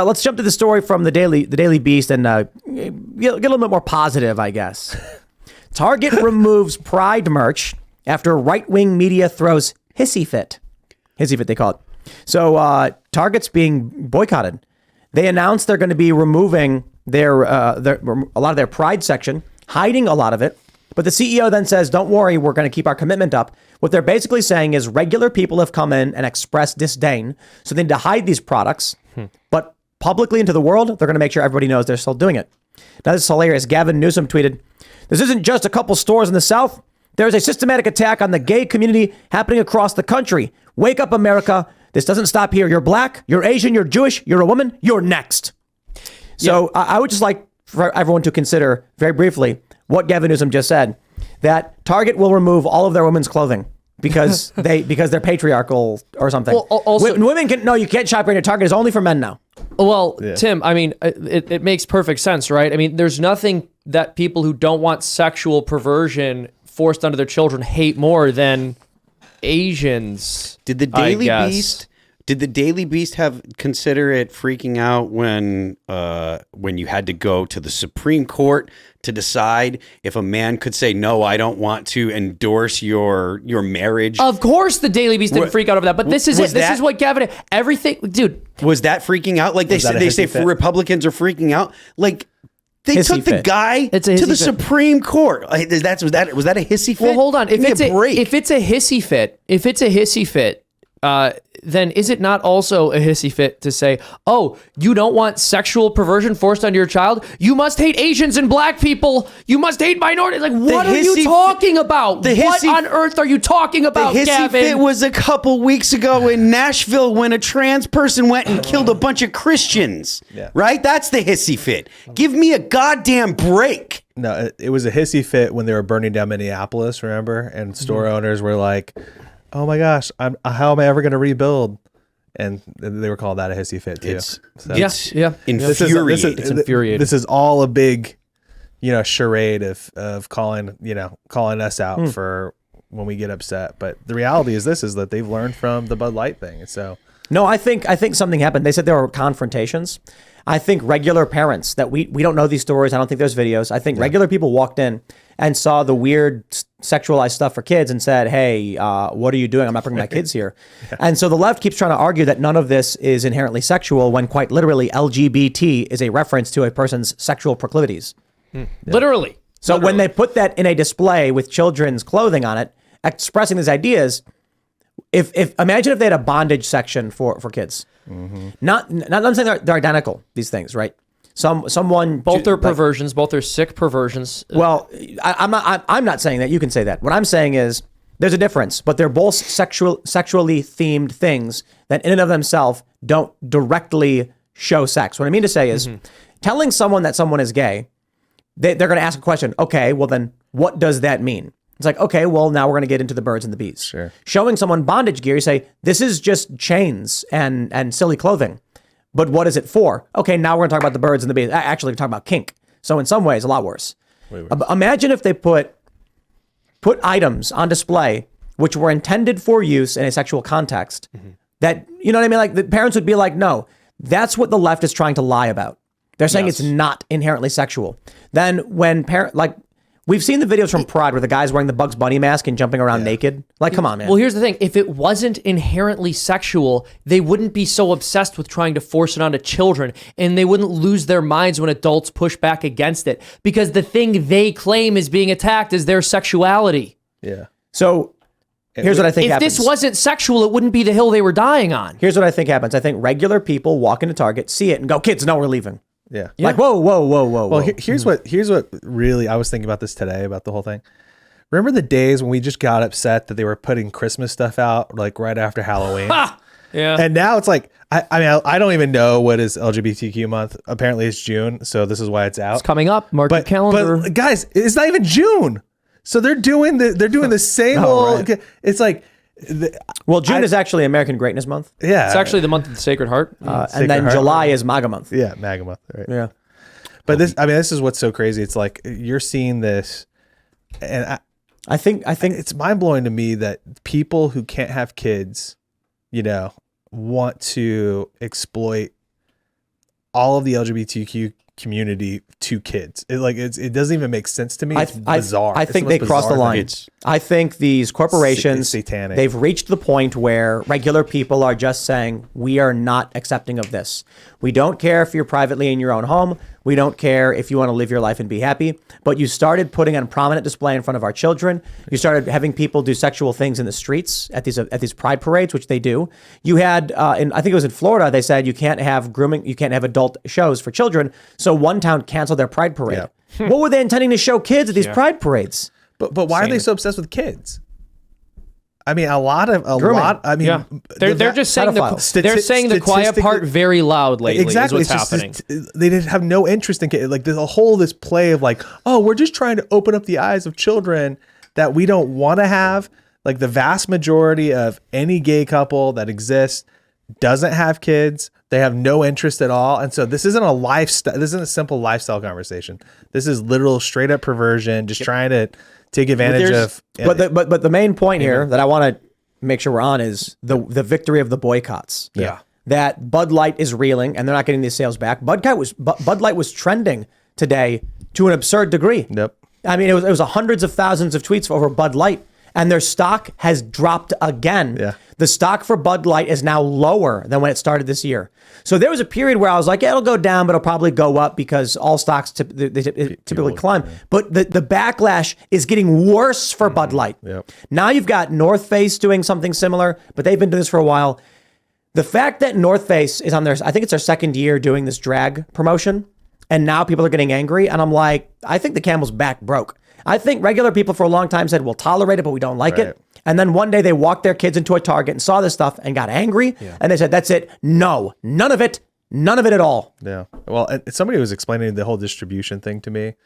Let's jump to the story from the Daily Beast and get a little bit more positive, I guess. Target removes Pride merch after right-wing media throws hissy fit. Hissy fit, they call it. So Target's being boycotted. They announced they're going to be removing their a lot of their Pride section, hiding a lot of it. But the CEO then says, don't worry, we're going to keep our commitment up. What they're basically saying is regular people have come in and expressed disdain, so they need to hide these products. But publicly into the world, they're going to make sure everybody knows they're still doing it. Now, this is hilarious. Gavin Newsom tweeted, this isn't just a couple stores in the South. There's a systematic attack on the gay community happening across the country. Wake up, America. This doesn't stop here. You're black, you're Asian, you're Jewish, you're a woman, you're next. So I would just like for everyone to consider very briefly what Gavin Newsom just said, that Target will remove all of their women's clothing because they're patriarchal or something. Well, also, women can, no, you can't shop right at Target. It's only for men now. Well, yeah. Tim, I mean, it makes perfect sense, right? I mean, there's nothing that people who don't want sexual perversion forced onto their children hate more than Asians. Did the Daily Beast have consider it freaking out when you had to go to the Supreme Court to decide if a man could say, no, I don't want to endorse your marriage? Of course the Daily Beast didn't freak out over that, but this is it. This is what Gavin, everything, dude. Was that freaking out? Like they say Republicans are freaking out. Like they took the guy to the Supreme Court. Was that a hissy fit? Well, hold on. If it's a hissy fit, then is it not also a hissy fit to say, oh, you don't want sexual perversion forced onto your child? You must hate Asians and black people. You must hate minorities. Like, what are you talking about? What on earth are you talking about, Gavin? The hissy fit was a couple weeks ago in Nashville when a trans person went and killed a bunch of Christians. Yeah. Right? That's the hissy fit. Give me a goddamn break. No, it was a hissy fit when they were burning down Minneapolis, remember? And store owners were like, oh my gosh, how am I ever going to rebuild? And they were called that a hissy fit too. It's infuriating. It's infuriating. This is all a big, charade of calling us out for when we get upset. But the reality is that they've learned from the Bud Light thing. So no, I think something happened. They said there were confrontations. I think regular parents that we don't know these stories. I don't think there's videos. I think regular people walked in and saw the weird sexualized stuff for kids and said, hey, what are you doing? I'm not bringing my kids here. And so the left keeps trying to argue that none of this is inherently sexual when quite literally LGBT is a reference to a person's sexual proclivities. Literally. So when they put that in a display with children's clothing on it, expressing these ideas, if imagine if they had a bondage section for kids. Mm-hmm. Not I'm saying they're identical, these things, right? Someone both are perversions, both are sick perversions. Well, I'm not saying that. You can say that. What I'm saying is there's a difference, but they're both sexually themed things that in and of themselves don't directly show sex. What I mean to say is telling someone that someone is gay, they're going to ask a question. Okay, well then what does that mean? It's like, okay, well, now we're going to get into the birds and the bees. Sure. Showing someone bondage gear, you say, this is just chains and silly clothing. But what is it for? Okay, now we're going to talk about the birds and the bees. Actually, we're talking about kink. So in some ways, a lot worse. Imagine if they put items on display which were intended for use in a sexual context. That, you know what I mean? Like the parents would be like, no, that's what the left is trying to lie about. They're saying it's not inherently sexual. Then when we've seen the videos from Pride where the guy's wearing the Bugs Bunny mask and jumping around naked. Like, come on, man. Well, here's the thing. If it wasn't inherently sexual, they wouldn't be so obsessed with trying to force it onto children, and they wouldn't lose their minds when adults push back against it, because the thing they claim is being attacked is their sexuality. Yeah. So here's what I think happens. If this wasn't sexual, it wouldn't be the hill they were dying on. Here's what I think happens. I think regular people walk into Target, see it, and go, kids, no, we're leaving. Yeah. Like, whoa. Well, here's what really, I was thinking about this today, about the whole thing. Remember the days when we just got upset that they were putting Christmas stuff out like right after Halloween? Yeah. And now it's like, I don't even know what is LGBTQ month. Apparently it's June. So this is why it's out. It's coming up. Mark your calendar. But guys, it's not even June. So they're doing the same old, right. It's like, June is actually American Greatness Month. Yeah. It's actually the month of the Sacred Heart. And then July is MAGA Month. Yeah, MAGA Month. Right. Yeah. But this is what's so crazy. It's like you're seeing this, and I think it's mind blowing to me that people who can't have kids, want to exploit all of the LGBTQ community to kids. It doesn't even make sense to me. It's bizarre. I think they crossed the line. I think these corporations, satanic. They've reached the point where regular people are just saying, we are not accepting of this. We don't care if you're privately in your own home. We don't care if you want to live your life and be happy. But you started putting on prominent display in front of our children. You started having people do sexual things in the streets at these pride parades, which they do. You had, I think it was in Florida, they said you can't have grooming, you can't have adult shows for children. So one town canceled their pride parade. Yeah. What were they intending to show kids at these pride parades? But why are they so obsessed with kids? I mean, a lot. I mean, they're just saying they're saying the quiet part very loud lately. Exactly, is what's happening. They didn't have no interest in kids. Like there's this play of like, oh, we're just trying to open up the eyes of children that we don't want to have. Like the vast majority of any gay couple that exists doesn't have kids. They have no interest at all. And so this isn't a lifestyle. This isn't a simple lifestyle conversation. This is literal straight up perversion. Just trying to take advantage of. But the main point here that I want to make sure we're on is the victory of the boycotts. Yeah. That Bud Light is reeling and they're not getting these sales back. Bud Light was trending today to an absurd degree. Yep. I mean, it was hundreds of thousands of tweets over Bud Light, and their stock has dropped again. Yeah. The stock for Bud Light is now lower than when it started this year. So there was a period where I was like, yeah, it'll go down, but it'll probably go up because all stocks typically climb. Yeah. But the backlash is getting worse for Bud Light. Yep. Now you've got North Face doing something similar, but they've been doing this for a while. The fact that North Face is on I think it's their second year doing this drag promotion, and now people are getting angry. And I'm like, I think the camel's back broke. I think regular people for a long time said, we'll tolerate it, but we don't like it. And then one day they walked their kids into a Target and saw this stuff and got angry. Yeah. And they said, that's it. No, none of it at all. Yeah. Well, somebody was explaining the whole distribution thing to me,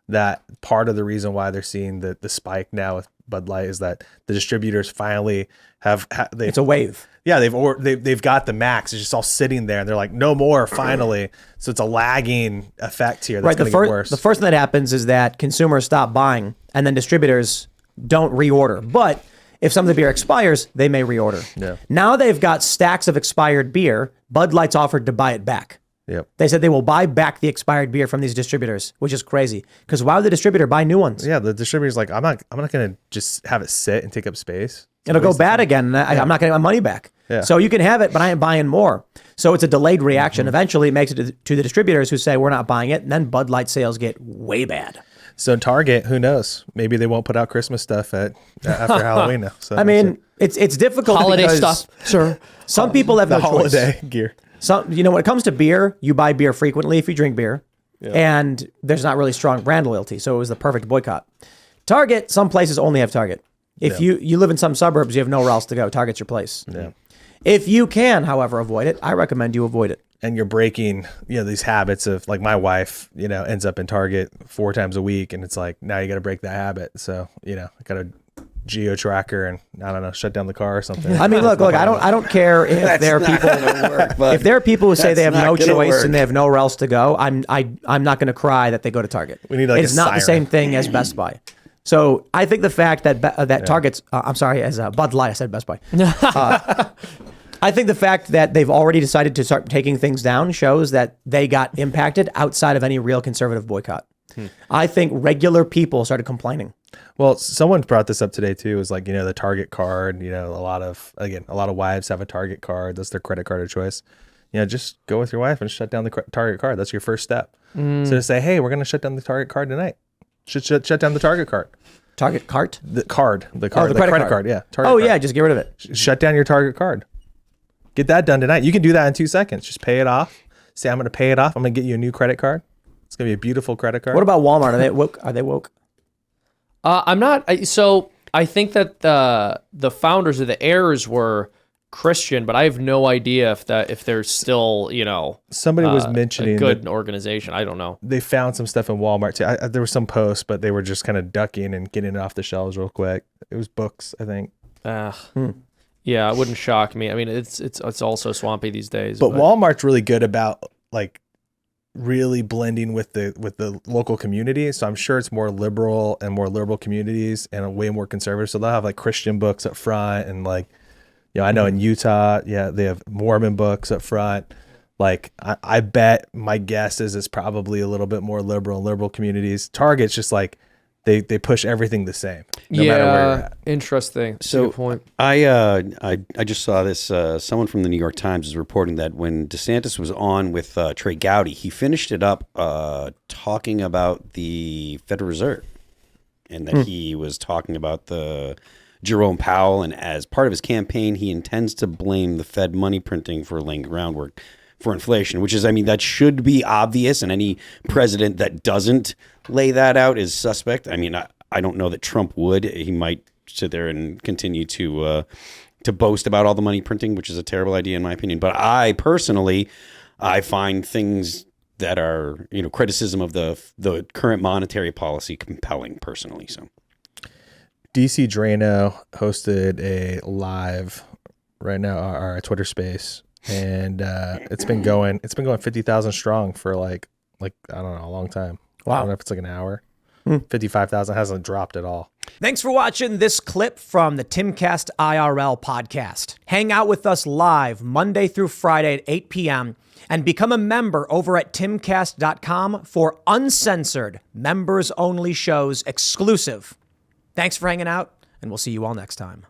that part of the reason why they're seeing the spike now with Bud Light is that the distributors finally it's a wave. Yeah, they've got the max. It's just all sitting there, and they're like, no more. Finally, so it's a lagging effect here. That's going to get worse. The first thing that happens is that consumers stop buying, and then distributors don't reorder. But if some of the beer expires, they may reorder. Yeah. Now they've got stacks of expired beer. Bud Light's offered to buy it back. Yep. They said they will buy back the expired beer from these distributors, which is crazy. Because why would the distributor buy new ones? Yeah, the distributor's like, I'm not going to just have it sit and take up space. It'll go bad again. I'm not getting my money back. Yeah. So you can have it, but I ain't buying more. So it's a delayed reaction. Mm-hmm. Eventually, it makes it to the distributors who say we're not buying it, and then Bud Light sales get way bad. So Target, who knows? Maybe they won't put out Christmas stuff after Halloween now. So I mean, it's difficult. Holiday because stuff, sure. Some people have no choice. Holiday gear. Some, when it comes to beer, you buy beer frequently if you drink beer, and there's not really strong brand loyalty. So it was the perfect boycott. Target, some places only have Target. If you live in some suburbs, you have nowhere else to go. Target's your place. Yeah. If you can, however, avoid it, I recommend you avoid it. And you're breaking, these habits of, like, my wife, ends up in Target 4 times a week, and it's like, now you got to break that habit. So, I got to geo tracker and, I don't know, shut down the car or something. I mean, look, I don't care if there are people if there are people who say they have no choice and they have nowhere else to go. I'm not going to cry that they go to Target. We need it's not the same thing as Best Buy. So I think the fact that Target's, as Bud Light, I said Best Buy. I think the fact that they've already decided to start taking things down shows that they got impacted outside of any real conservative boycott. I think regular people started complaining. Well, someone brought this up today too. It was like, the Target card, a lot of wives have a Target card. That's their credit card of choice. Just go with your wife and shut down the Target card. That's your first step. So to say, hey, we're going to shut down the Target card tonight. Shut down the Target card. Target cart? The card. Oh, the credit card. Yeah. Target card. Yeah, just get rid of it. Shut down your Target card. Get that done tonight. You can do that in 2 seconds. Just pay it off. Say, I'm going to pay it off. I'm going to get you a new credit card. It's going to be a beautiful credit card. What about Walmart? Are they woke? I'm not. So I think that the founders or the heirs were Christian, but I have no idea if they're still, somebody was mentioning a good organization. I don't know. They found some stuff in Walmart too. There were some posts, but they were just kind of ducking and getting it off the shelves real quick. It was books, I think. Yeah, it wouldn't shock me. I mean, it's also swampy these days. But Walmart's really good about like really blending with the local community. So I'm sure it's more liberal communities and way more conservative. So they'll have like Christian books up front and like, I know in Utah, they have Mormon books up front. Like I bet my guess is it's probably a little bit more liberal communities. Target's just like they push everything the same, no matter where you're at. Interesting. That's a So good point. I just saw this. Someone from the New York Times is reporting that when DeSantis was on with Trey Gowdy, he finished it up talking about the Federal Reserve, and that he was talking about the Jerome Powell, and as part of his campaign, he intends to blame the Fed money printing for laying groundwork for inflation, which is, I mean, that should be obvious, and any president that doesn't lay that out is suspect. I mean, I don't know that Trump would. He might sit there and continue to boast about all the money printing, which is a terrible idea in my opinion. But I personally, I find things that are, criticism of the current monetary policy compelling personally. So DC Drano hosted a live right now, our Twitter space, and it's been going 50,000 strong for like I don't know, a long time. Wow. I don't know if it's like an hour. 55,000 hasn't dropped at all. Thanks for watching this clip from the Timcast IRL podcast. Hang out with us live Monday through Friday at 8 p.m. and become a member over at timcast.com for uncensored, members-only shows exclusive. Thanks for hanging out, and we'll see you all next time.